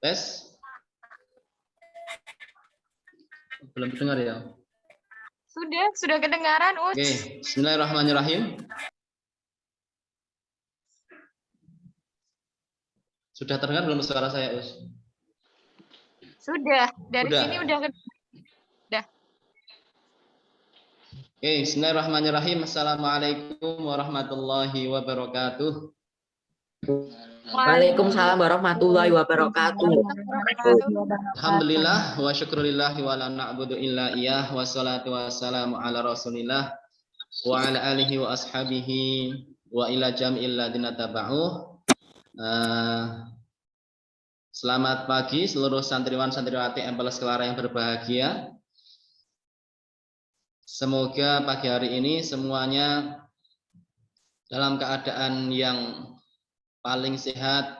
Tes. Belum dengar ya? Sudah kedengaran, Us. Oke, bismillahirrahmanirrahim. Sudah terdengar belum suara saya, Us? Sudah, dari Udah. sini udah. Oke, bismillahirrahmanirrahim. Assalamualaikum warahmatullahi wabarakatuh. Waalaikumsalam warahmatullahi wabarakatuh. Alhamdulillah wa syukurillah wa la na'budu illa iyyah wa salatu wassalamu ala Rasulillah wa ala alihi wa ashabihi wa ila jam'il ladina taba'uh. Selamat pagi seluruh santriwan santriwati MPLS Kelara yang berbahagia. Semoga pagi hari ini semuanya dalam keadaan yang paling sehat,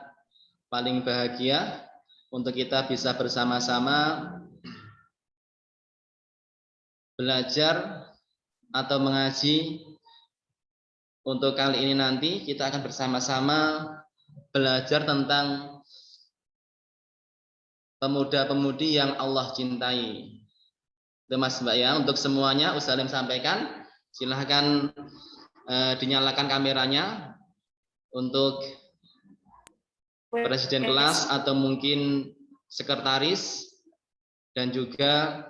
paling bahagia, untuk kita bisa bersama-sama belajar atau mengaji. Untuk kali ini nanti kita akan bersama-sama belajar tentang pemuda-pemudi yang Allah cintai. Itu Mas Mbak ya, untuk semuanya Ustaz sampaikan. Silahkan dinyalakan kameranya untuk presiden kelas atau mungkin sekretaris, dan juga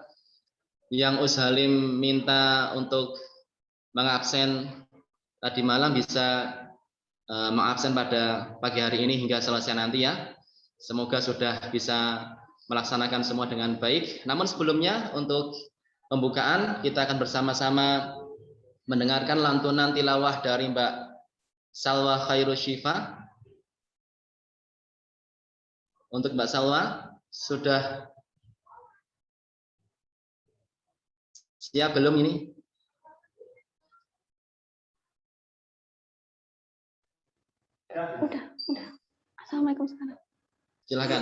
yang Halim minta untuk mengabsen tadi malam bisa mengabsen pada pagi hari ini hingga selesai nanti ya. Semoga sudah bisa melaksanakan semua dengan baik. Namun sebelumnya untuk pembukaan kita akan bersama-sama mendengarkan lantunan tilawah dari Mbak Salwa Khairul Syifa. Untuk Mbak Salwa, sudah siap belum ini? Udah. Assalamualaikum sekarang. Silakan.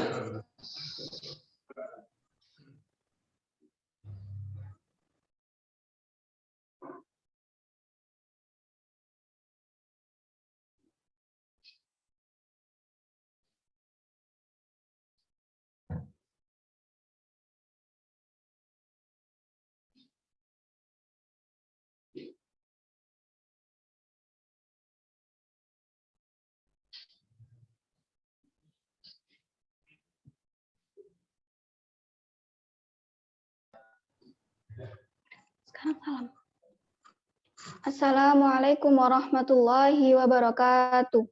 Sekarang salam. Assalamualaikum warahmatullahi wabarakatuh.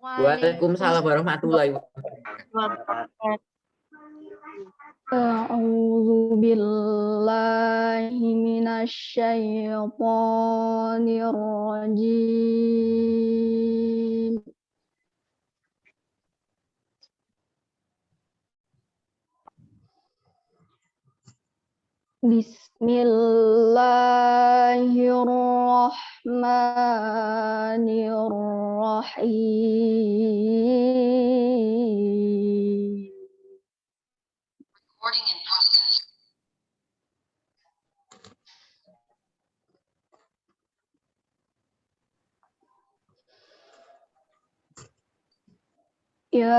Waalaikumsalam warahmatullahi wabarakatuh. A'udzu billahi minasyaitonir rajim. Bismillahirrahmanirrahim. Recording in progress. Ya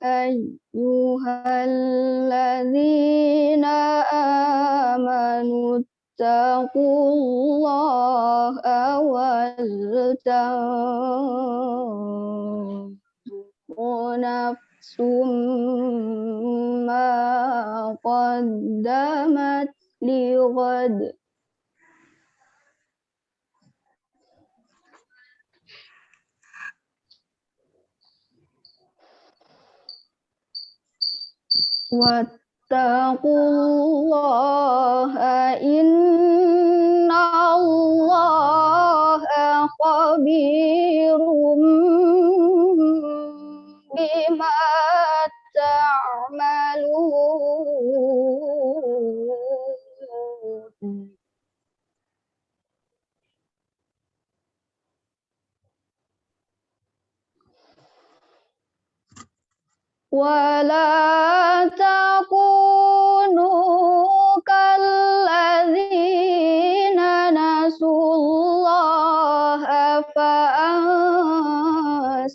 ayyuhalladzina amanu taqullaha wal tanzur nafsum ma qaddamat lighad. Wattaqullaha innallaha khabirum bima ta'malun. Wala takunu kalladzina nasullaha fa'ansahum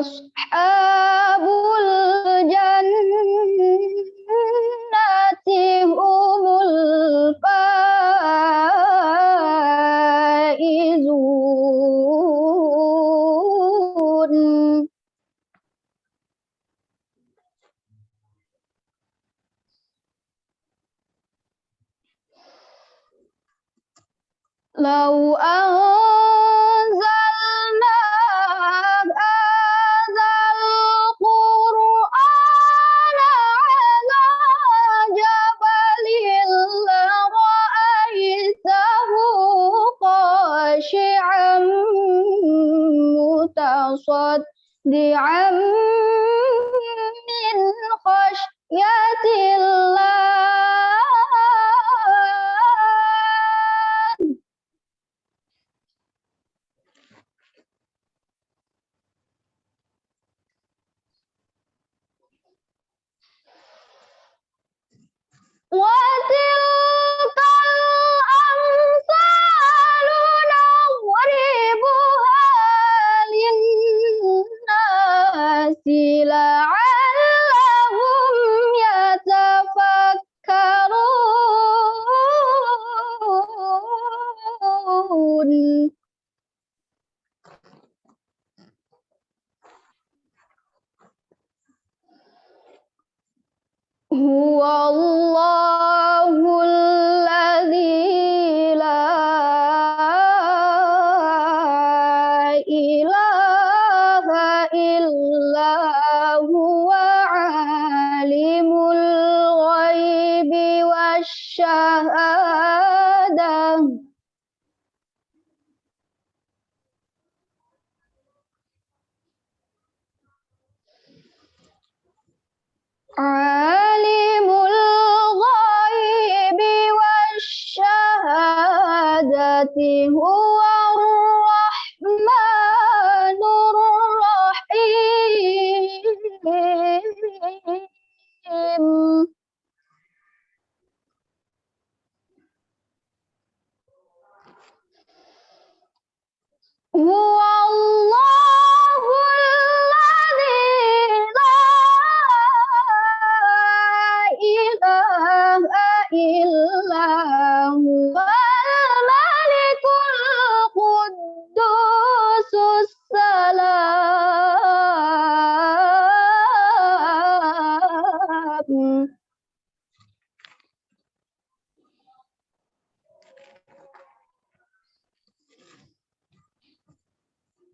ashabul jannati humul faizun. Lau anzalna hadzal qur'ana ala jabalin lara'aitahu khashi'an mutasaddian min khasyatillah. وَتِلْكَ الْأَمْثَالُ نَضْرِبُهَا لِلنَّاسِ لَعَلَّهُمْ يَتَفَكَّرُونَ. هو الله الذي لا إله إلا هو عالم الغيب والشهادة. عالم الغيب والشهادة هو الرحمن الرحيم. هو الله الذي لا إله إلا هو الملك القدوس السلام.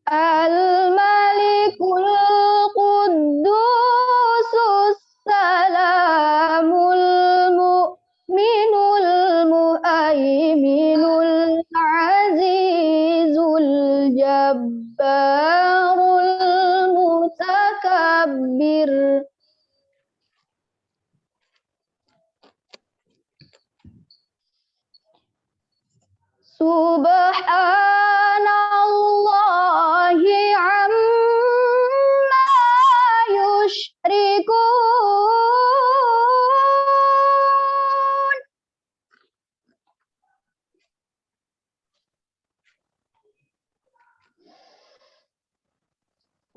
الملك القدوس السلام المؤمن المهيمن العزيز الجبار المتكبر. Subhanallahi amma yushrikun.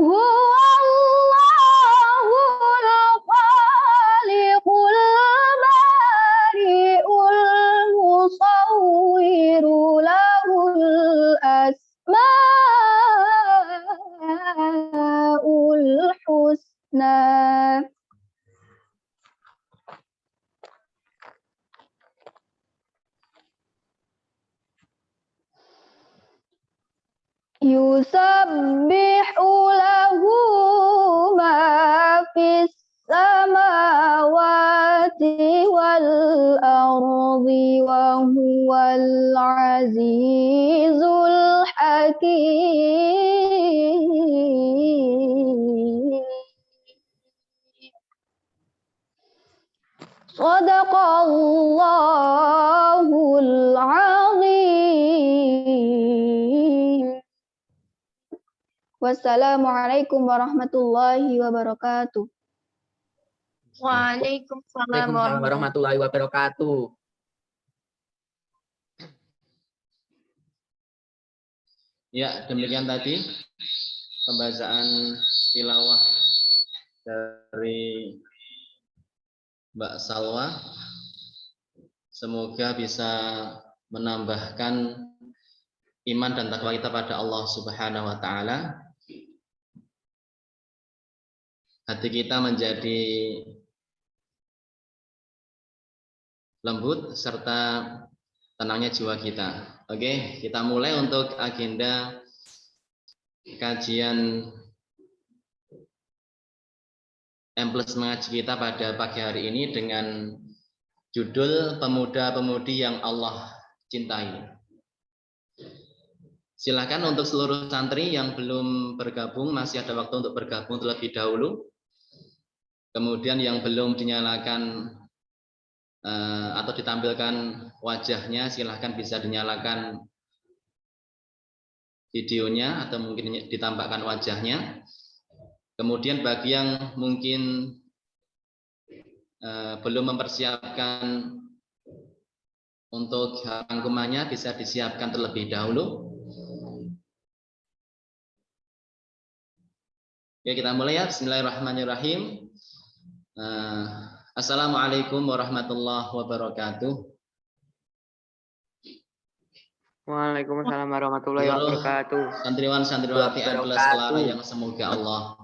Huwallahul khaliqul bari'ul musawwiru lahul asmaul husna. Yusabbihu lahu ma fis samawati wal ardi wa huwal azizul hakim. Shadaqallahul azim. Wassalamualaikum warahmatullahi wabarakatuh. Waalaikumsalam Waalaikumsalam warahmatullahi wabarakatuh. Ya, demikian tadi pembacaan tilawah dari Mbak Salwa. Semoga bisa menambahkan iman dan takwa kita pada Allah Subhanahu wa taala. Hati kita menjadi lembut serta tenangnya jiwa kita. Oke, kita mulai untuk agenda kajian M+ mengaji kita pada pagi hari ini dengan judul Pemuda-pemudi yang Allah cintai. Silakan untuk seluruh santri yang belum bergabung, masih ada waktu untuk bergabung terlebih dahulu. Kemudian yang belum dinyalakan atau ditampilkan wajahnya, silahkan bisa dinyalakan videonya atau mungkin ditampakkan wajahnya. Kemudian bagi yang mungkin belum mempersiapkan untuk rangkumannya, bisa disiapkan terlebih dahulu. Oke, kita mulai ya. Bismillahirrahmanirrahim. Assalamualaikum warahmatullahi wabarakatuh. Waalaikumsalam warahmatullahi wabarakatuh. Santriwan santriwati M+ Kelara yang semoga Allah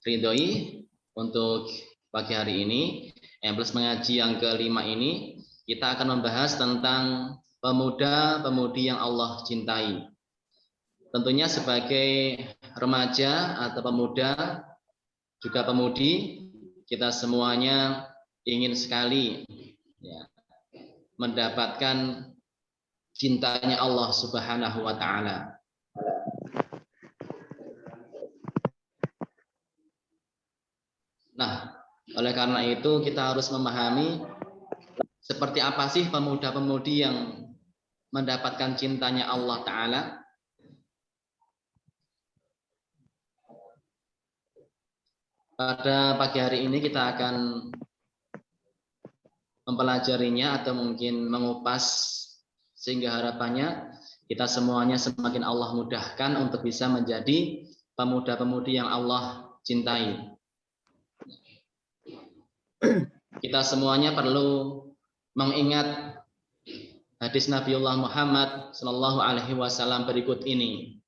ridhoi, untuk pagi hari ini M+ mengaji yang kelima ini kita akan membahas tentang pemuda-pemudi yang Allah cintai. Tentunya sebagai remaja atau pemuda juga pemudi, kita semuanya ingin sekali ya, mendapatkan cintanya Allah Subhanahu wa taala. Nah, oleh karena itu kita harus memahami seperti apa sih pemuda-pemudi yang mendapatkan cintanya Allah taala. Pada pagi hari ini kita akan mempelajarinya atau mungkin mengupas, sehingga harapannya kita semuanya semakin Allah mudahkan untuk bisa menjadi pemuda-pemudi yang Allah cintai. Kita semuanya perlu mengingat hadis Nabiullah Muhammad Shallallahu Alaihi Wasallam berikut ini.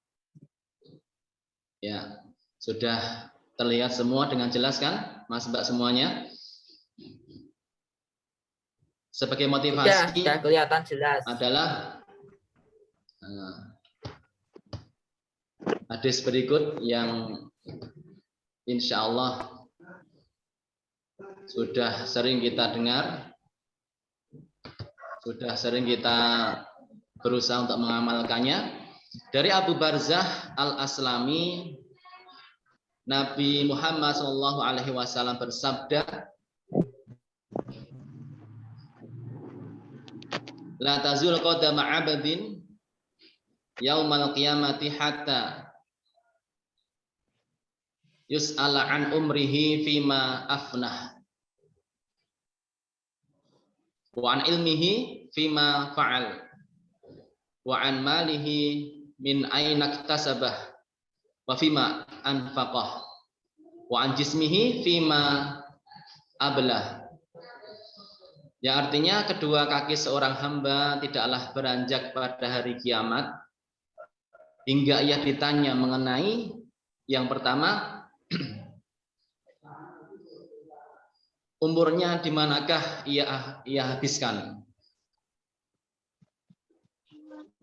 Ya, sudah terlihat semua dengan jelas kan, Mas Mbak semuanya? Sebagai motivasi Sudah kelihatan jelas. adalah hadis berikut yang insya Allah sudah sering kita dengar, sudah sering kita berusaha untuk mengamalkannya. Dari Abu Barzah Al-Aslami, Nabi Muhammad SAW bersabda, la tazul qadama 'abdin yaumal qiyamati hatta yus'ala an umrihi fima afnah wa an ilmihi fima fa'al wa an malihi min aina iktasabah wa fima anfaqah wa an jismihi fima ablah. Yang artinya kedua kaki seorang hamba tidaklah beranjak pada hari kiamat hingga ia ditanya mengenai yang pertama, umurnya di manakah ia habiskan.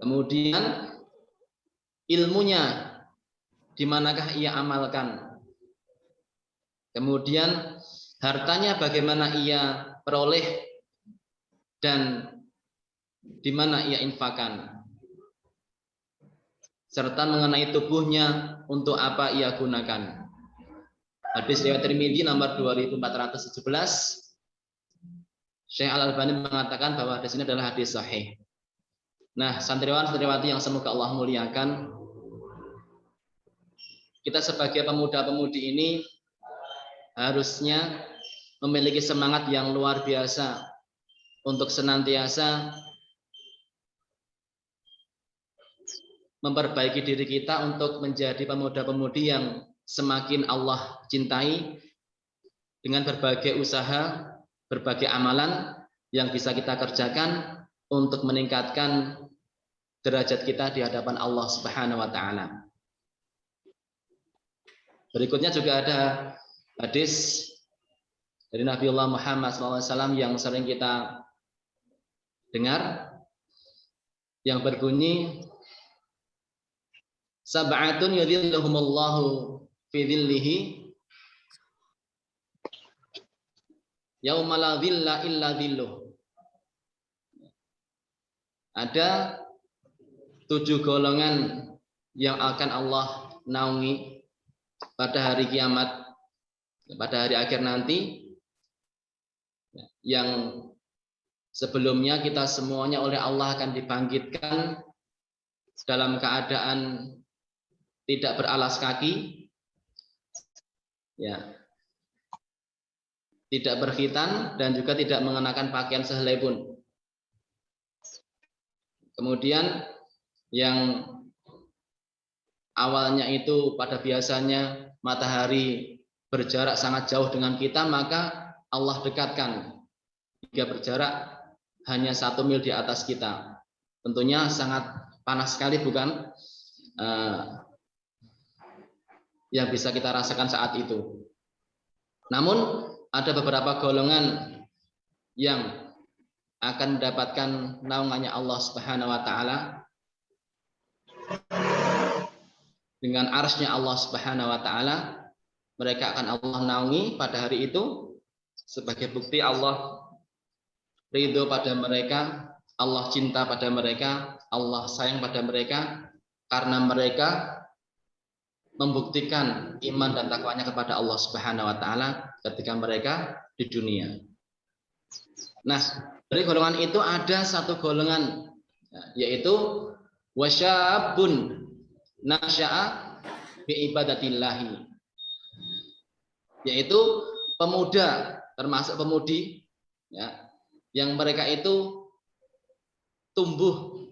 Kemudian ilmunya di manakah ia amalkan. Kemudian hartanya bagaimana ia peroleh dan di mana ia infakkan. Serta mengenai tubuhnya untuk apa ia gunakan. Hadis riwayat Tirmidzi nomor 2417. Syekh Al-Albani mengatakan bahwa hadis ini adalah hadis sahih. Nah, santriwan santriwati yang semoga Allah muliakan, kita sebagai pemuda-pemudi ini harusnya memiliki semangat yang luar biasa untuk senantiasa memperbaiki diri kita untuk menjadi pemuda-pemudi yang semakin Allah cintai dengan berbagai usaha, berbagai amalan yang bisa kita kerjakan untuk meningkatkan derajat kita di hadapan Allah Subhanahu wa taala. Berikutnya juga ada hadis dari Nabiullah Muhammad SAW yang sering kita dengar yang berbunyi sab'atun yudhilluhumullahu fi dhillihi yauma la dhilla illa dhilluh. Ada 7 golongan yang akan Allah naungi pada hari kiamat, pada hari akhir nanti, yang sebelumnya kita semuanya oleh Allah akan dibangkitkan dalam keadaan tidak beralas kaki, ya, tidak berkhitan dan juga tidak mengenakan pakaian sehelai pun. Kemudian yang awalnya itu pada biasanya matahari berjarak sangat jauh dengan kita, maka Allah dekatkan hingga berjarak hanya 1 mil di atas kita. Tentunya sangat panas sekali, bukan? Yang bisa kita rasakan saat itu. Namun ada beberapa golongan yang akan mendapatkan naungannya Allah Subhanahu wa taala dengan arsy-Nya Allah Subhanahu wa taala. Mereka akan Allah naungi pada hari itu sebagai bukti Allah ridho pada mereka, Allah cinta pada mereka, Allah sayang pada mereka karena mereka membuktikan iman dan takwanya kepada Allah Subhanahu wa taala ketika mereka di dunia. Nah, dari golongan itu ada satu golongan, yaitu wasyabun nasya'a bi ibadatillahi, yaitu pemuda termasuk pemudi, ya, yang mereka itu tumbuh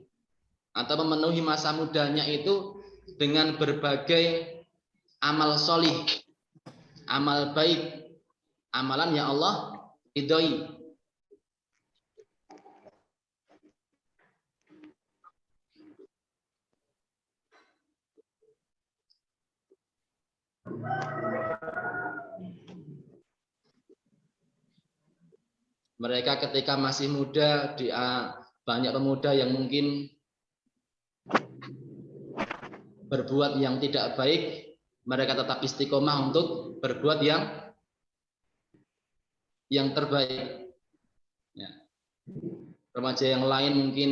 atau memenuhi masa mudanya itu dengan berbagai amal solih, amal baik, amalan yang Allah ridhoi. Mereka ketika masih muda, banyak pemuda yang mungkin berbuat yang tidak baik, mereka tetap istiqomah untuk berbuat yang terbaik. Ya. Remaja yang lain mungkin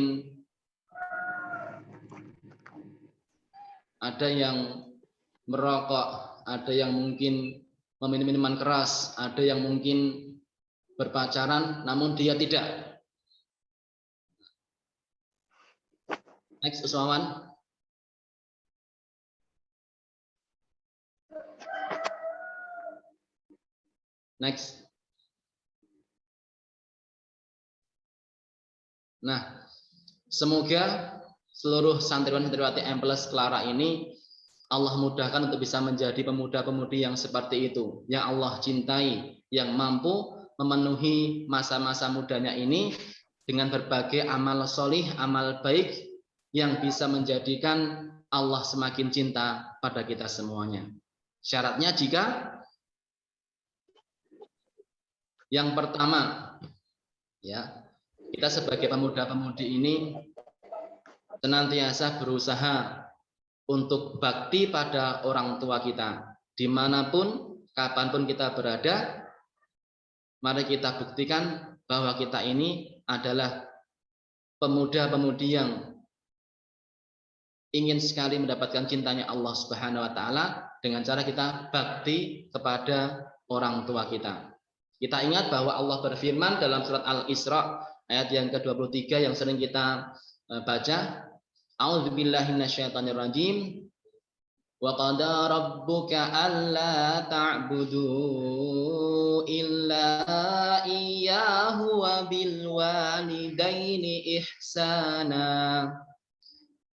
ada yang merokok, ada yang mungkin meminum minuman keras, ada yang mungkin berpacaran, namun dia tidak. Next, Usmawan. Next. Nah, semoga seluruh santriwan-santriwati M+ Clara ini Allah mudahkan untuk bisa menjadi pemuda-pemudi yang seperti itu, yang Allah cintai, yang mampu memenuhi masa-masa mudanya ini dengan berbagai amal solih, amal baik yang bisa menjadikan Allah semakin cinta pada kita semuanya. Syaratnya jika yang pertama, ya, kita sebagai pemuda-pemudi ini senantiasa berusaha untuk bakti pada orang tua kita, dimanapun, kapanpun kita berada. Mari kita buktikan bahwa kita ini adalah pemuda-pemudi yang ingin sekali mendapatkan cintanya Allah Subhanahu wa taala dengan cara kita bakti kepada orang tua kita. Kita ingat bahwa Allah berfirman dalam surat Al-Isra ayat yang ke-23 yang sering kita baca, A'udzubillahi minasyaitonirrajim. Wa qada rabbuka alla ta'budu illa iyyahu wa bil walidaini ihsana.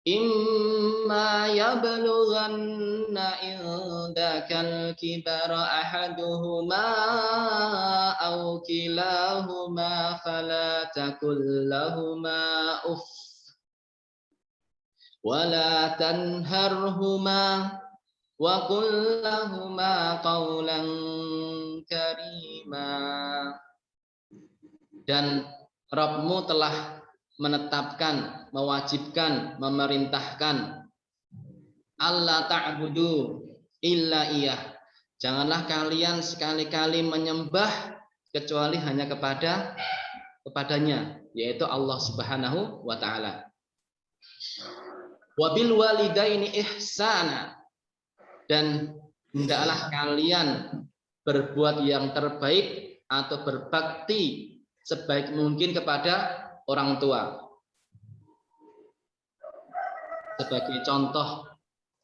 Imma yablughanna indakal kibara ahaduhuma aw kilahuma fala takul lahuma uff wala tanharhuma wa qul lahuma qawlan karima. Dan Rabbmu telah menetapkan, mewajibkan, memerintahkan Allah ta'budu illa iyah. Janganlah kalian sekali-kali menyembah kecuali hanya kepadanya, yaitu Allah Subhanahu wa taala. Wabil walidaini ihsana, dan hendaklah kalian berbuat yang terbaik atau berbakti sebaik mungkin kepada orang tua. Sebagai contoh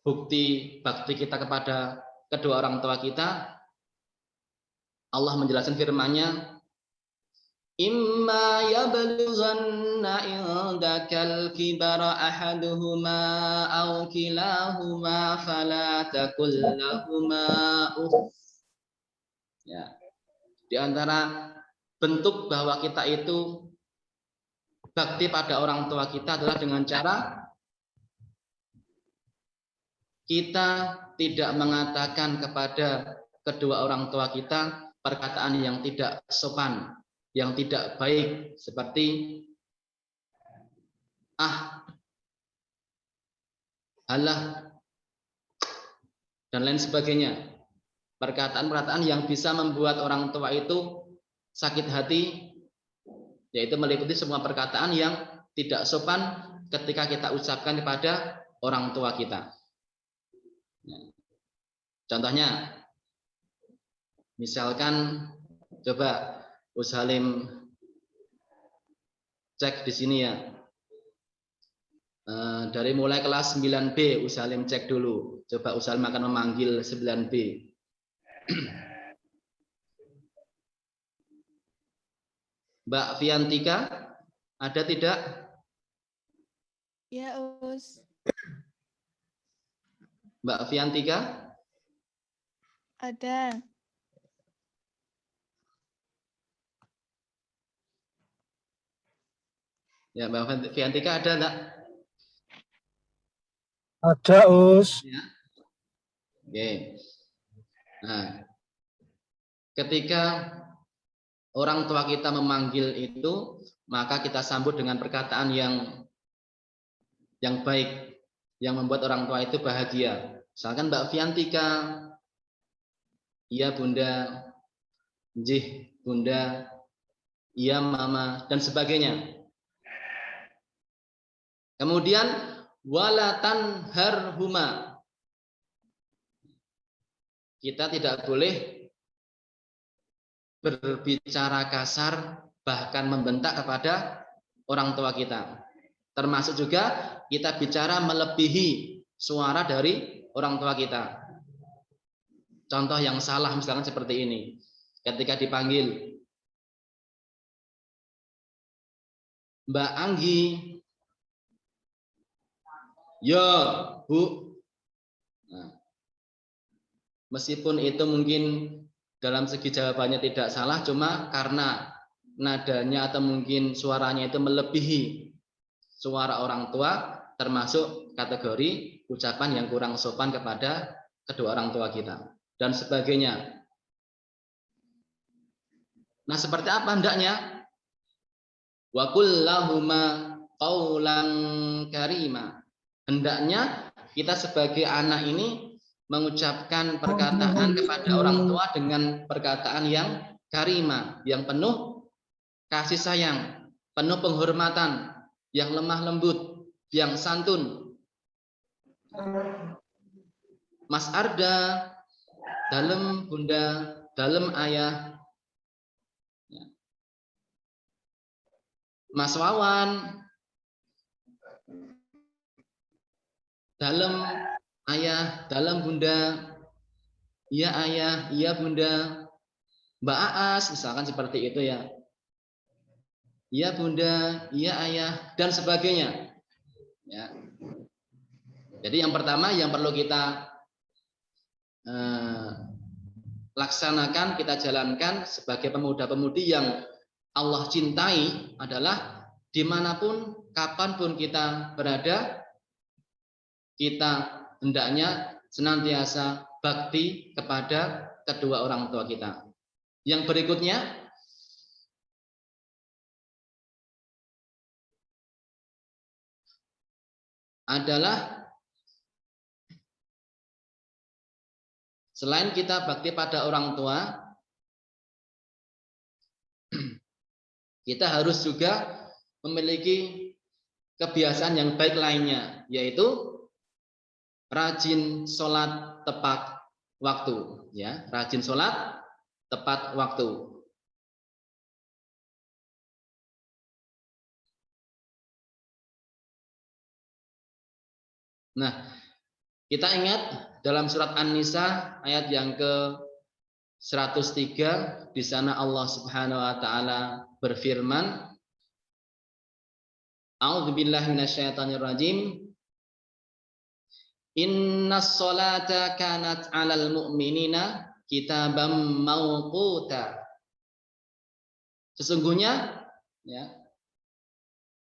bukti bakti kita kepada kedua orang tua kita, Allah menjelaskan firman-Nya, imma yablughanna indakal kibara ahaduhuma aw kilahuma fala takul lahuma uff. Ya. Di antara bentuk bahwa kita itu bakti pada orang tua kita adalah dengan cara kita tidak mengatakan kepada kedua orang tua kita perkataan yang tidak sopan, yang tidak baik, seperti alah, dan lain sebagainya. Perkataan-perkataan yang bisa membuat orang tua itu sakit hati, yaitu meliputi semua perkataan yang tidak sopan ketika kita ucapkan kepada orang tua kita. Contohnya, misalkan, coba Ushalim cek di sini ya. Dari mulai kelas 9B, Ushalim cek dulu. Coba Ushalim akan memanggil 9B. Mbak Fiantika, ada tidak? Ya, Us. Mbak Fiantika? Ada. Ya, Mbak Fiantika ada enggak? Ada, Us. Ya. Oke. Nah, ketika orang tua kita memanggil itu, maka kita sambut dengan perkataan yang baik, yang membuat orang tua itu bahagia. Misalkan Mbak Fiantika, iya Bunda, Jih Bunda, iya Mama, dan sebagainya. Kemudian wala tanharhuma. Kita tidak boleh berbicara kasar, bahkan membentak kepada orang tua kita. Termasuk juga kita bicara melebihi suara dari orang tua kita. Contoh yang salah misalkan seperti ini. Ketika dipanggil Mbak Anggi, yo Bu. Nah, meskipun itu mungkin dalam segi jawabannya tidak salah, cuma karena nadanya atau mungkin suaranya itu melebihi suara orang tua, termasuk kategori ucapan yang kurang sopan kepada kedua orang tua kita dan sebagainya. Nah, seperti apa hendaknya? Wa qul lahuma qawlan karima. Hendaknya kita sebagai anak ini mengucapkan perkataan kepada orang tua dengan perkataan yang karima, yang penuh kasih sayang, penuh penghormatan, yang lemah lembut, yang santun. Mas Arda, dalem Bunda, dalem Ayah. Mas Wawan, dalem Ayah, dalam Bunda, iya Ayah, iya Bunda. Mbak Aas, misalkan seperti itu ya. Iya Bunda, iya Ayah, dan sebagainya. Ya. Jadi yang pertama yang perlu kita laksanakan, kita jalankan sebagai pemuda-pemudi yang Allah cintai adalah dimanapun, kapanpun kita berada, kita hendaknya senantiasa bakti kepada kedua orang tua kita. Yang berikutnya adalah selain kita bakti pada orang tua, kita harus juga memiliki kebiasaan yang baik lainnya, yaitu rajin sholat tepat waktu, ya, rajin sholat tepat waktu. Nah, kita ingat dalam surat An-Nisa ayat yang ke-103, di sana Allah Subhanahu wa taala berfirman, A'udzubillahi minasyaitonirrajim. Innas sholata kanat 'alal mu'minina kitaban mauquta. Sesungguhnya ya,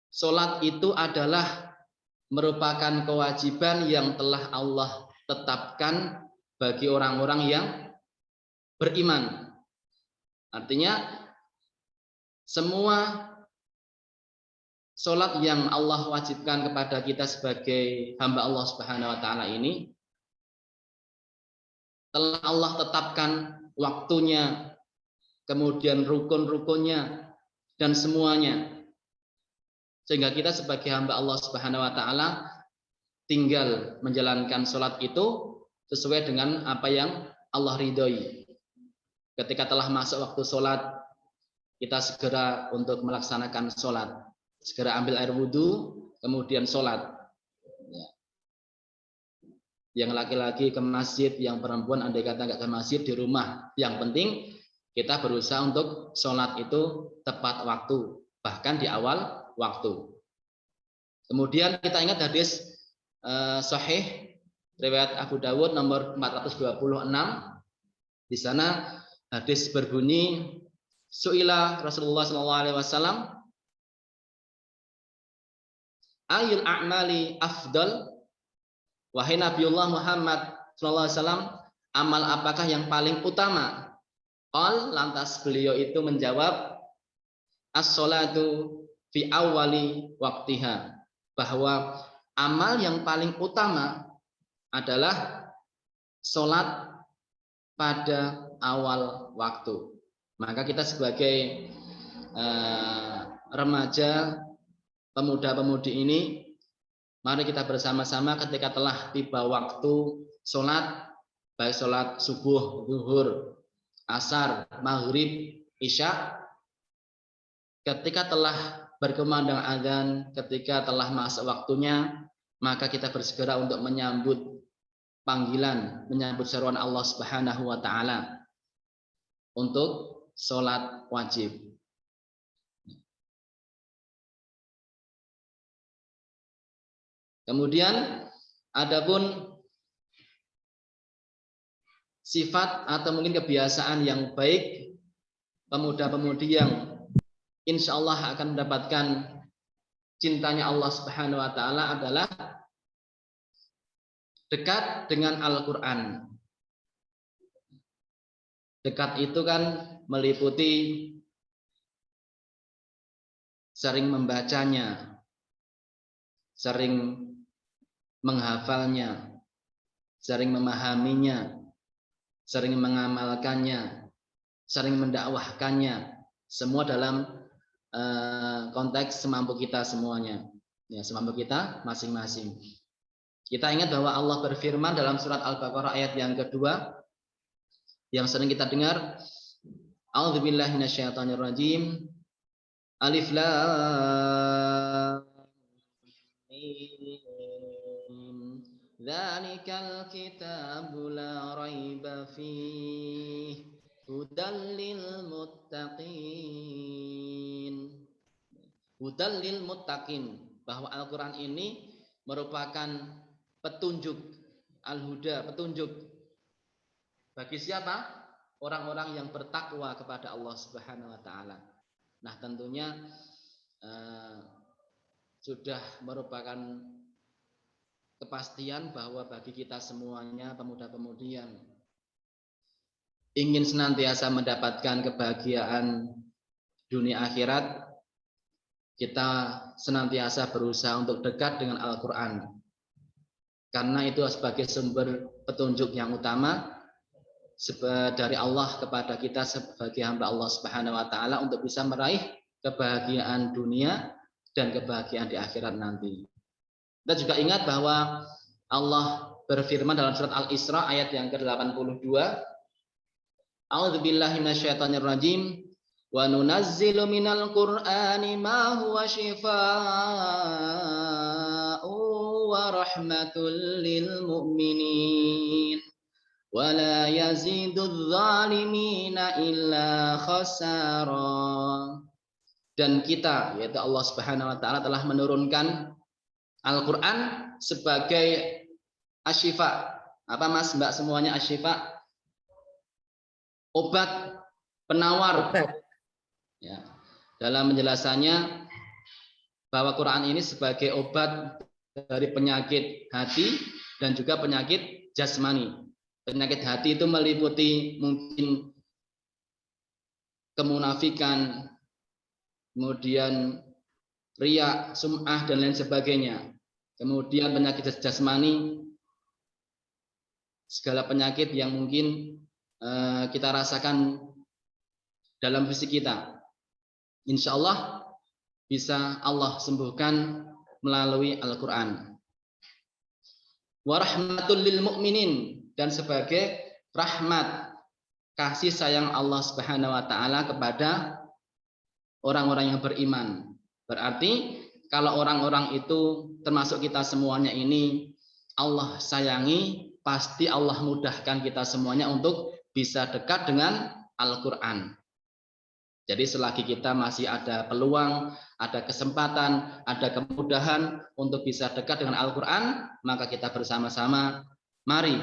salat itu adalah merupakan kewajiban yang telah Allah tetapkan bagi orang-orang yang beriman. Artinya semua salat yang Allah wajibkan kepada kita sebagai hamba Allah Subhanahu wa taala ini telah Allah tetapkan waktunya, kemudian rukun-rukunnya dan semuanya. Sehingga kita sebagai hamba Allah Subhanahu wa taala tinggal menjalankan salat itu sesuai dengan apa yang Allah ridhoi. Ketika telah masuk waktu salat, kita segera untuk melaksanakan salat. Segera ambil air wudhu, kemudian sholat. Yang laki-laki ke masjid, yang perempuan andai kata nggak ke masjid, di rumah. Yang penting kita berusaha untuk sholat itu tepat waktu, bahkan di awal waktu. Kemudian kita ingat hadis sahih riwayat Abu Dawud nomor 426. Di sana hadis berbunyi, Su'ila Rasulullah SAW, Ayul a'mali afdal, wahai Nabiullah Muhammad SAW, amal apakah yang paling utama? Qal, lantas beliau itu menjawab, as-sholatu fi awwali waktiha, bahwa amal yang paling utama adalah sholat pada awal waktu. Maka kita sebagai remaja, pemuda-pemudi ini, mari kita bersama-sama ketika telah tiba waktu sholat, baik sholat subuh, zuhur, asar, maghrib, isya, ketika telah berkumandang azan, ketika telah masuk waktunya, maka kita bersegera untuk menyambut panggilan, menyambut seruan Allah Subhanahu wa taala untuk sholat wajib. Kemudian adapun sifat atau mungkin kebiasaan yang baik pemuda-pemudi yang insya Allah akan mendapatkan cintanya Allah Subhanahu wa taala adalah dekat dengan Al-Qur'an. Dekat itu kan meliputi sering membacanya, sering menghafalnya, sering memahaminya, sering mengamalkannya, sering mendakwahkannya, semua dalam konteks semampu kita semuanya, ya, semampu kita masing-masing. Kita ingat bahwa Allah berfirman dalam surat Al-Baqarah ayat yang kedua yang sering kita dengar, A'udzubillahi minasyaitonirrajim, Alif Lam Mim, Dzalikal kitabu la raiba fihi hudal lil muttaqin. Hudal lil muttaqin, bahwa Al-Qur'an ini merupakan petunjuk, al-huda, petunjuk. Bagi siapa? Orang-orang yang bertakwa kepada Allah Subhanahu wa taala. Nah, tentunya sudah merupakan kepastian bahwa bagi kita semuanya pemuda-pemudi yang ingin senantiasa mendapatkan kebahagiaan dunia akhirat, kita senantiasa berusaha untuk dekat dengan Al-Quran. Karena itu sebagai sumber petunjuk yang utama dari Allah kepada kita sebagai hamba Allah Subhanahu wa taala untuk bisa meraih kebahagiaan dunia dan kebahagiaan di akhirat nanti. Kita juga ingat bahwa Allah berfirman dalam surat Al-Isra ayat yang ke-82, A'udzubillahi minasyaitonirrajim, wa nunazzilu minal Qur'ani ma huwa syifaa'u wa rahmatul lil mu'minin wa la yazidudz zalimina illa khasara. Dan kita, yaitu Allah Subhanahu wa taala, telah menurunkan Al-Quran sebagai asyifa. Apa Mas Mbak semuanya asyifa? Obat penawar. Ya. Dalam penjelasannya bahwa Quran ini sebagai obat dari penyakit hati dan juga penyakit jasmani. Penyakit hati itu meliputi mungkin kemunafikan, kemudian riya, sum'ah, dan lain sebagainya. Kemudian penyakit jasmani, segala penyakit yang mungkin kita rasakan dalam fisik kita. Insya Allah bisa Allah sembuhkan melalui Al-Quran. Wa rahmatul lil mu'minin, dan sebagai rahmat, kasih sayang Allah Subhanahu wa taala kepada orang-orang yang beriman. Berarti kalau orang-orang itu termasuk kita semuanya ini Allah sayangi, pasti Allah mudahkan kita semuanya untuk bisa dekat dengan Al-Quran. Jadi selagi kita masih ada peluang, ada kesempatan, ada kemudahan untuk bisa dekat dengan Al-Quran, maka kita bersama-sama mari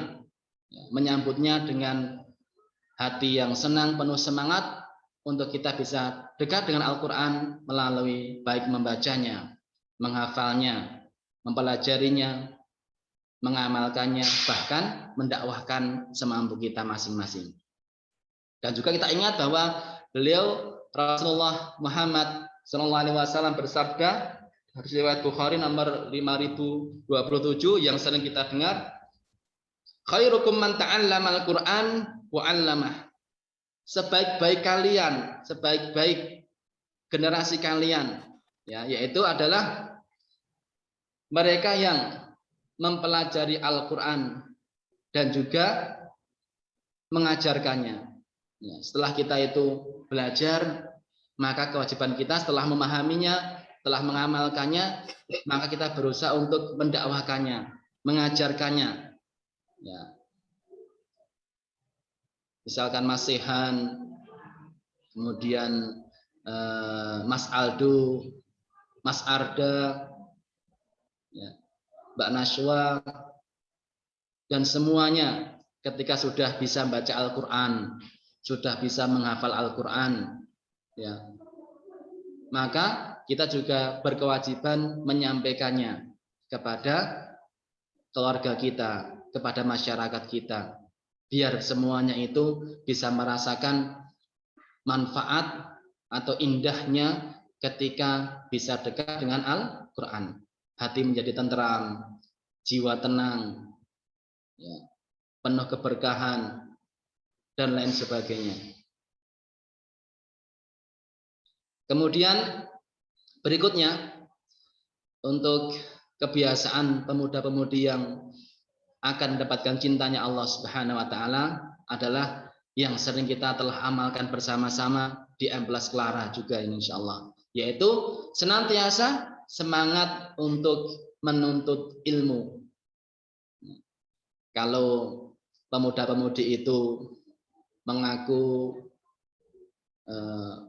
menyambutnya dengan hati yang senang, penuh semangat, untuk kita bisa dekat dengan Al-Quran melalui baik membacanya, menghafalnya, mempelajarinya, mengamalkannya, bahkan mendakwahkan semampu kita masing-masing. Dan juga kita ingat bahwa beliau Rasulullah Muhammad SAW bersabda, riwayat Bukhari nomor 5027 yang sering kita dengar, khairukum man ta'allamal Qur'an wa 'allamah. Sebaik-baik kalian, sebaik-baik generasi kalian, ya, yaitu adalah mereka yang mempelajari Al-Quran dan juga mengajarkannya. Ya, setelah kita itu belajar, maka kewajiban kita setelah memahaminya, telah mengamalkannya, maka kita berusaha untuk mendakwahkannya, mengajarkannya. Ya. Misalkan Mas Sehan, kemudian Mas Aldo, Mas Arda, ya, Mbak Nashwa, dan semuanya ketika sudah bisa baca Al-Quran, sudah bisa menghafal Al-Quran, ya, maka kita juga berkewajiban menyampaikannya kepada keluarga kita, kepada masyarakat kita, biar semuanya itu bisa merasakan manfaat atau indahnya ketika bisa dekat dengan Al-Quran. Hati menjadi tenteram, jiwa tenang, ya, penuh keberkahan, dan lain sebagainya. Kemudian berikutnya, untuk kebiasaan pemuda-pemudi yang akan mendapatkan cintanya Allah Subhanahu wa taala adalah yang sering kita telah amalkan bersama-sama di Amplas Clara juga ini insyaallah, yaitu senantiasa semangat untuk menuntut ilmu. Kalau pemuda-pemudi itu mengaku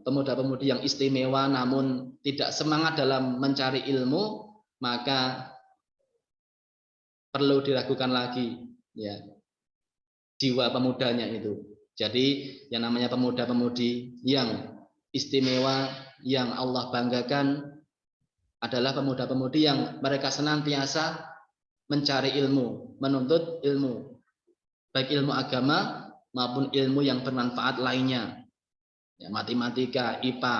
pemuda-pemudi yang istimewa namun tidak semangat dalam mencari ilmu, maka perlu diragukan lagi, ya, jiwa pemudanya itu. Jadi yang namanya pemuda-pemudi yang istimewa, yang Allah banggakan adalah pemuda-pemudi yang mereka senantiasa mencari ilmu, menuntut ilmu, baik ilmu agama maupun ilmu yang bermanfaat lainnya, ya, matematika, IPA,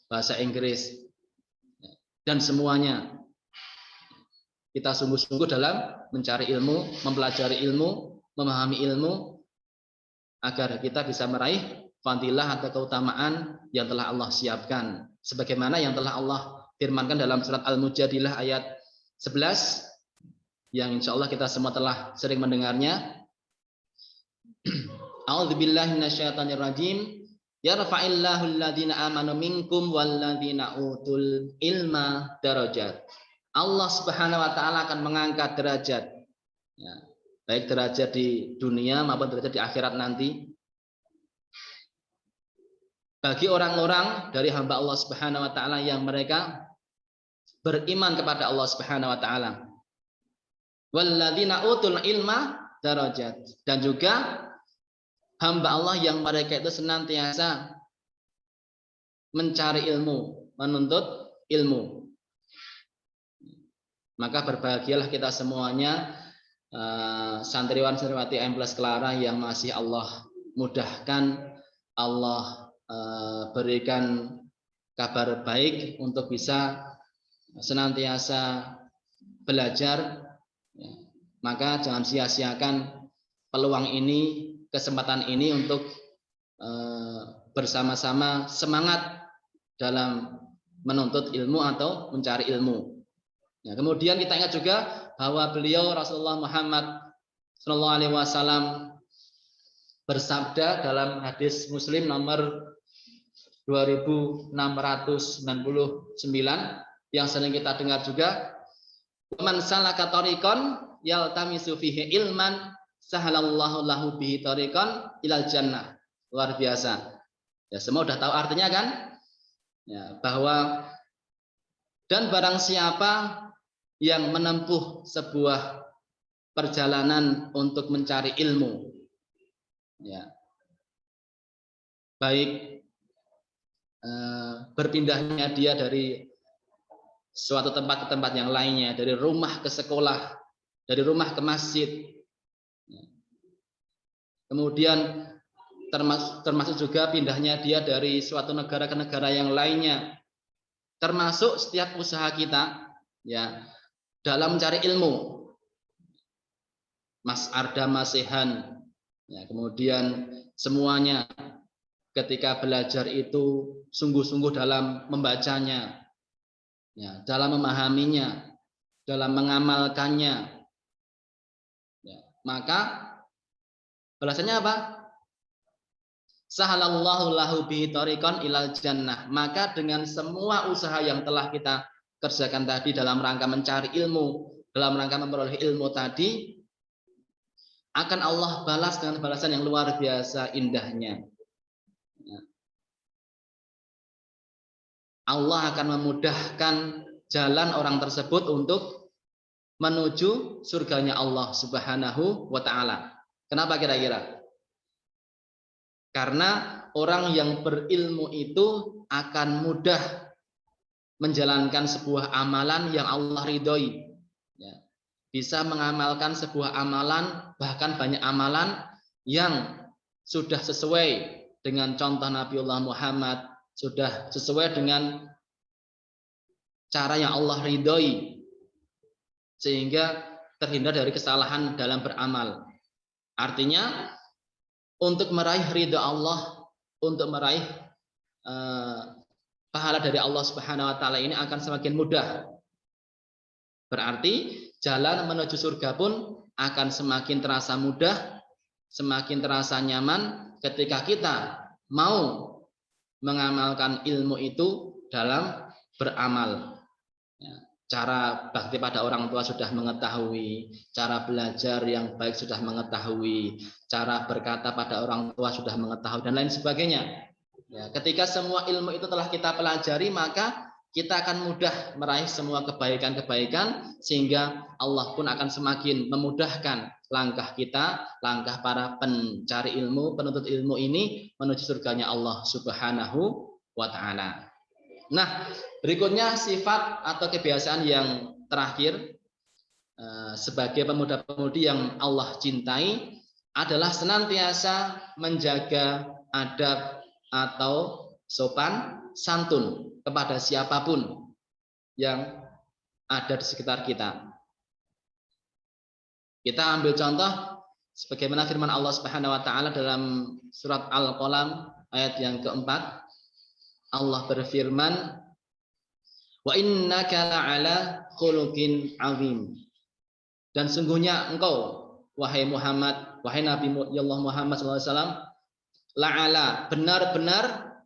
bahasa Inggris, dan semuanya. Kita sungguh-sungguh dalam mencari ilmu, mempelajari ilmu, memahami ilmu, agar kita bisa meraih fadilah atau keutamaan yang telah Allah siapkan. Sebagaimana yang telah Allah firmankan dalam surat Al-Mujadilah ayat 11, yang insya Allah kita semua telah sering mendengarnya. A'udzubillahi minasyaitonirrajim. Yarfa'illahu alladhina amanu minkum walladzina utul ilma darajat. Allah Subhanahu wa taala akan mengangkat derajat, ya, baik derajat di dunia maupun derajat di akhirat nanti, bagi orang-orang dari hamba Allah Subhanahu wa taala yang mereka beriman kepada Allah Subhanahu wa taala. Walladzina utul ilma darajat, dan juga hamba Allah yang mereka itu senantiasa mencari ilmu, menuntut ilmu. Maka berbahagialah kita semuanya, santriwan santriwati M+ Clara yang masih Allah mudahkan, Allah berikan kabar baik untuk bisa senantiasa belajar. Maka jangan sia-siakan peluang ini, kesempatan ini untuk bersama-sama semangat dalam menuntut ilmu atau mencari ilmu. Ya, kemudian kita ingat juga bahwa beliau Rasulullah Muhammad SAW bersabda dalam hadis Muslim nomor 2699 yang sering kita dengar juga, "Man salaka tariqan yaltamisu fihi ilman sahalallahu lahu bihi tariqan ilal jannah." Luar biasa. Ya, semua udah tahu artinya kan? Ya, bahwa dan barang siapa yang menempuh sebuah perjalanan untuk mencari ilmu, ya, baik berpindahnya dia dari suatu tempat ke tempat yang lainnya, dari rumah ke sekolah, dari rumah ke masjid, kemudian termasuk juga pindahnya dia dari suatu negara ke negara yang lainnya, termasuk setiap usaha kita, ya, dalam mencari ilmu. Mas Arda Masihan, ya, kemudian semuanya ketika belajar itu sungguh-sungguh dalam membacanya, ya, dalam memahaminya, dalam mengamalkannya, ya, maka balasannya apa? Sahalallahu lahu bihi tariqan ilal jannah. Maka dengan semua usaha yang telah kita kerjakan tadi dalam rangka mencari ilmu, dalam rangka memperoleh ilmu tadi, akan Allah balas dengan balasan yang luar biasa indahnya. Allah akan memudahkan jalan orang tersebut untuk menuju surganya Allah Subhanahu wa taala. Kenapa kira-kira? Karena orang yang berilmu itu akan mudah menjalankan sebuah amalan yang Allah ridhoi, ya, bisa mengamalkan sebuah amalan, bahkan banyak amalan yang sudah sesuai dengan contoh Nabiullah Muhammad, sudah sesuai dengan cara yang Allah ridhoi, sehingga terhindar dari kesalahan dalam beramal. Artinya untuk meraih ridha Allah, untuk meraih pahala dari Allah Subhanahu wa taala ini akan semakin mudah. Berarti jalan menuju surga pun akan semakin terasa mudah, semakin terasa nyaman ketika kita mau mengamalkan ilmu itu dalam beramal. Ya, cara bakti pada orang tua sudah mengetahui, cara belajar yang baik sudah mengetahui, cara berkata pada orang tua sudah mengetahui, dan lain sebagainya. Ya, ketika semua ilmu itu telah kita pelajari, maka kita akan mudah meraih semua kebaikan-kebaikan, sehingga Allah pun akan semakin memudahkan langkah kita, langkah para pencari ilmu, penuntut ilmu ini menuju surganya Allah Subhanahu wa Ta'ala. Nah, berikutnya sifat atau kebiasaan yang terakhir sebagai pemuda-pemudi yang Allah cintai adalah senantiasa menjaga adab atau sopan santun kepada siapapun yang ada di sekitar kita. Kita ambil contoh sebagaimana firman Allah Subhanahu wa Ta'ala dalam surat Al-Qalam ayat yang keempat. Allah berfirman, wa innaka la'ala khuluqin 'azim. Dan sungguhnya engkau wahai Muhammad, wahai Nabi Allah Muhammad SAW, la'ala, benar-benar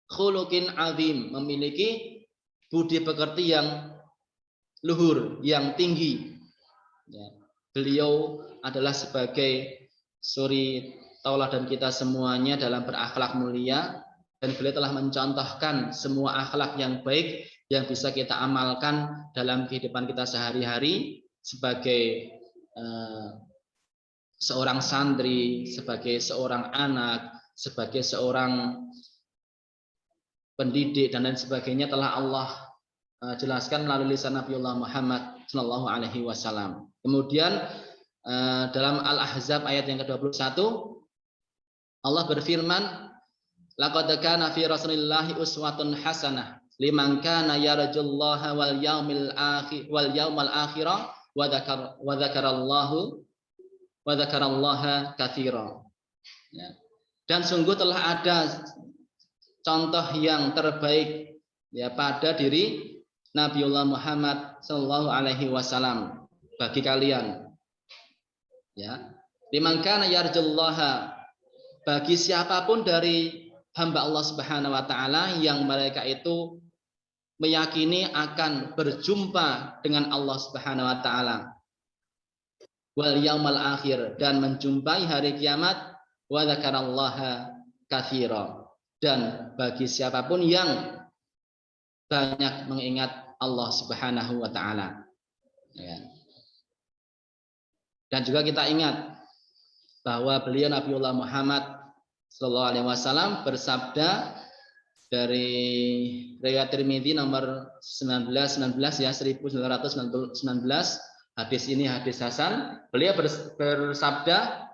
khuluqin 'azim, memiliki budi pekerti yang luhur, yang tinggi. Ya. Beliau adalah sebagai suri tauladan kita semuanya dalam berakhlak mulia, dan beliau telah mencontohkan semua akhlak yang baik yang bisa kita amalkan dalam kehidupan kita sehari-hari sebagai seorang santri, sebagai seorang anak, sebagai seorang pendidik dan lain sebagainya, telah Allah jelaskan melalui lisan Nabiullah Muhammad Shallallahu Alaihi Wasallam. Kemudian dalam Al-Ahzab ayat yang ke-21 Allah berfirman, laqad kana fi rasulillahi uswatun hasanah liman kana yarjullaha wal yaumal akhirah wa dzakarallaha katsira. Ya. Dan sungguh telah ada contoh yang terbaik ya pada diri Nabiullah Muhammad Shallallahu Alaihi Wasallam bagi kalian. Ya, liman kana yarjullaha, bagi siapapun dari hamba Allah Subhanahu wa Ta'ala yang mereka itu meyakini akan berjumpa dengan Allah Subhanahu wa Ta'ala, wal yaumal akhir, dan menjumpai hari kiamat, wa dzakarallaha katsira, dan bagi siapapun yang banyak mengingat Allah Subhanahu wa Ta'ala. Ya. Dan juga kita ingat bahwa beliau Nabiullah Muhammad Sallallahu Alaihi Wasallam bersabda dari riwayat Tirmidzi nomor 1919 ya 1919, hadis ini hadis hasan. Beliau bersabda,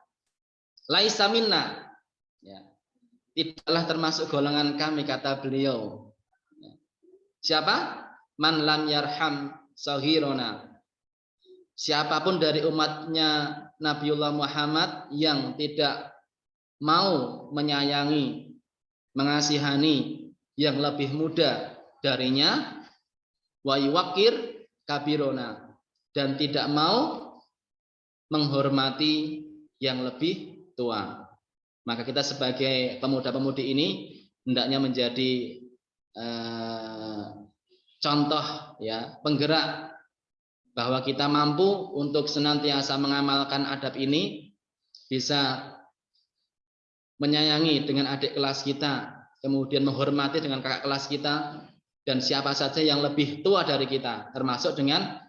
laisa minna, ya, tidaklah termasuk golongan kami, kata beliau. Siapa? Man lam yarham saghirona, siapapun dari umatnya Nabiullah Muhammad yang tidak mau menyayangi, mengasihani yang lebih muda darinya, wa yuwaqir kabirona, dan tidak mau menghormati yang lebih tua. Maka kita sebagai pemuda-pemudi ini hendaknya menjadi contoh ya, penggerak bahwa kita mampu untuk senantiasa mengamalkan adab ini, bisa menyayangi dengan adik kelas kita, kemudian menghormati dengan kakak kelas kita, dan siapa saja yang lebih tua dari kita, termasuk dengan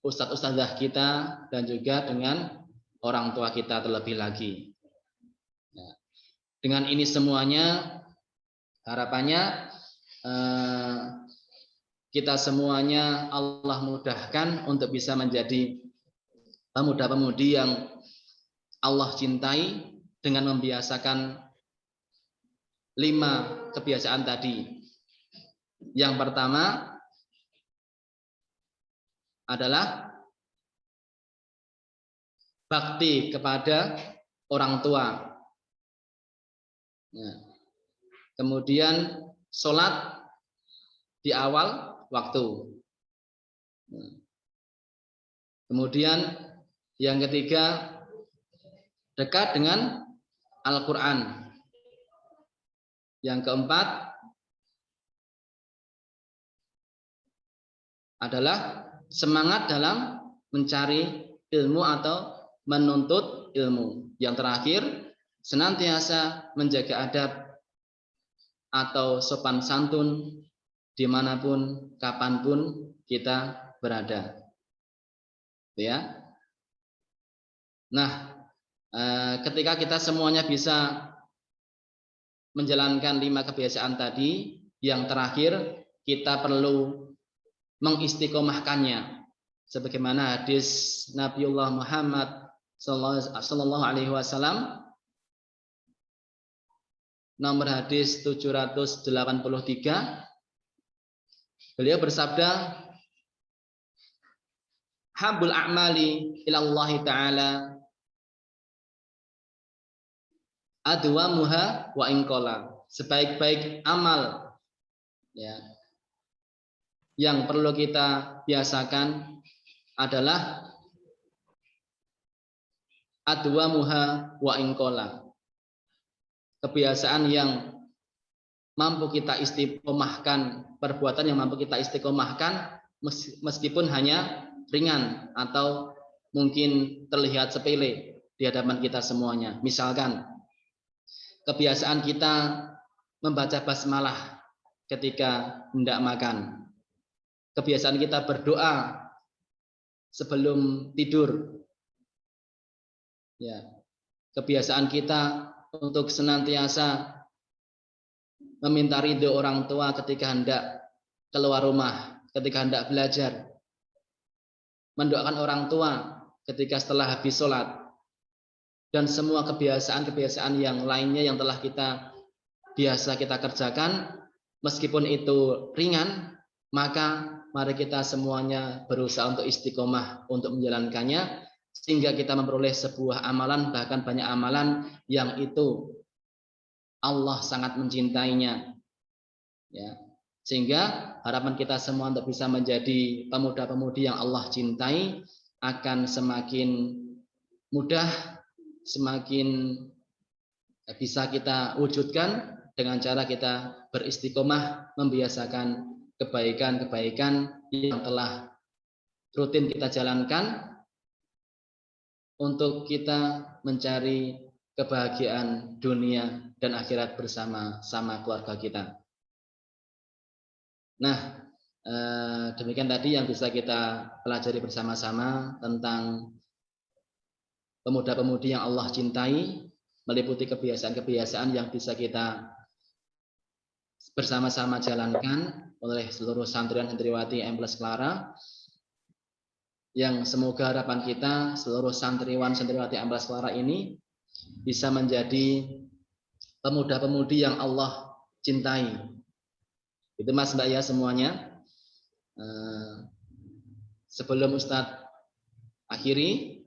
ustadz-ustadzah kita dan juga dengan orang tua kita terlebih lagi. Ya. Dengan ini semuanya harapannya kita semuanya Allah mudahkan untuk bisa menjadi pemuda-pemudi yang Allah cintai dengan membiasakan 5 kebiasaan tadi. Yang pertama adalah bakti kepada orang tua. Ya. Kemudian sholat di awal waktu. Kemudian yang ketiga, dekat dengan Al-Quran. Yang keempat adalah semangat dalam mencari ilmu atau menuntut ilmu. Yang terakhir, senantiasa menjaga adab atau sopan santun dimanapun, kapanpun kita berada. Ya. Nah, ketika kita semuanya bisa menjalankan 5 kebiasaan tadi, yang terakhir kita perlu mengistiqomahkannya. Sebagaimana hadis Nabiullah Muhammad sallallahu alaihi wasallam nomor hadis 783, beliau bersabda, habul a'mali ilallahi ta'ala adwamuha wa inqala. Sebaik-baik amal ya yang perlu kita biasakan adalah adwamuha wa inqala. Kebiasaan yang mampu kita istiqomahkan, perbuatan yang mampu kita istiqomahkan meskipun hanya ringan atau mungkin terlihat sepele di hadapan kita semuanya. Misalkan kebiasaan kita membaca basmalah ketika hendak makan. Kebiasaan kita berdoa sebelum tidur. Ya. Kebiasaan kita untuk senantiasa meminta ridho orang tua ketika hendak keluar rumah, ketika hendak belajar. Mendoakan orang tua ketika setelah habis sholat. Dan semua kebiasaan-kebiasaan yang lainnya yang telah biasa kita kerjakan, meskipun itu ringan, maka mari kita semuanya berusaha untuk istiqomah untuk menjalankannya, sehingga kita memperoleh sebuah amalan, bahkan banyak amalan yang itu Allah sangat mencintainya. Ya. Sehingga harapan kita semua untuk bisa menjadi pemuda-pemudi yang Allah cintai akan semakin mudah, semakin bisa kita wujudkan dengan cara kita beristiqomah membiasakan kebaikan-kebaikan yang telah rutin kita jalankan untuk kita mencari kebahagiaan dunia dan akhirat bersama-sama keluarga kita. Nah, demikian tadi yang bisa kita pelajari bersama-sama tentang pemuda-pemudi yang Allah cintai, meliputi kebiasaan-kebiasaan yang bisa kita bersama-sama jalankan oleh seluruh santriwan santriwati M+ Clara, yang semoga harapan kita seluruh santriwan santriwati M+ Clara ini bisa menjadi pemuda-pemudi yang Allah cintai. Itu Mas Mbak ya semuanya. Sebelum Ustadz akhiri,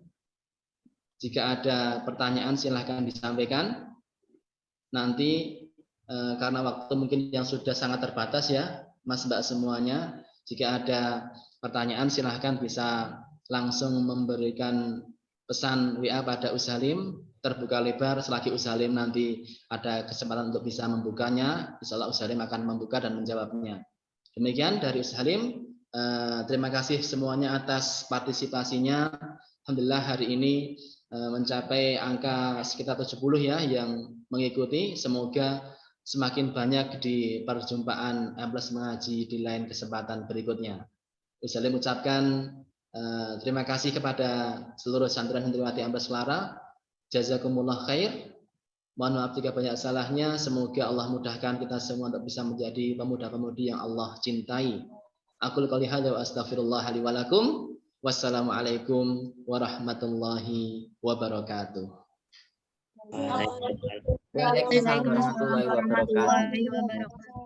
jika ada pertanyaan silahkan disampaikan. Nanti karena waktu mungkin yang sudah sangat terbatas ya Mas Mbak semuanya, jika ada pertanyaan silahkan bisa langsung memberikan pesan WA pada Ushalim, terbuka lebar selagi Ushalim nanti ada kesempatan untuk bisa membukanya. Insya Allah Ushalim akan membuka dan menjawabnya. Demikian dari Ushalim. Terima kasih semuanya atas partisipasinya. Alhamdulillah hari ini mencapai angka sekitar 70 ya yang mengikuti. Semoga semakin banyak di perjumpaan M+ mengaji di lain kesempatan berikutnya. Ushalim ucapkan terima kasih kepada seluruh santriwan santriwati M+ Clara. Jazakumullah khair. Mohon maaf jika banyak salahnya. Semoga Allah mudahkan kita semua untuk bisa menjadi pemuda-pemudi yang Allah cintai. Aqul qouli hadza wa astaghfirullah li wa lakum. Wassalamualaikum warahmatullahi wabarakatuh. Waalaikumsalam warahmatullahi wabarakatuh.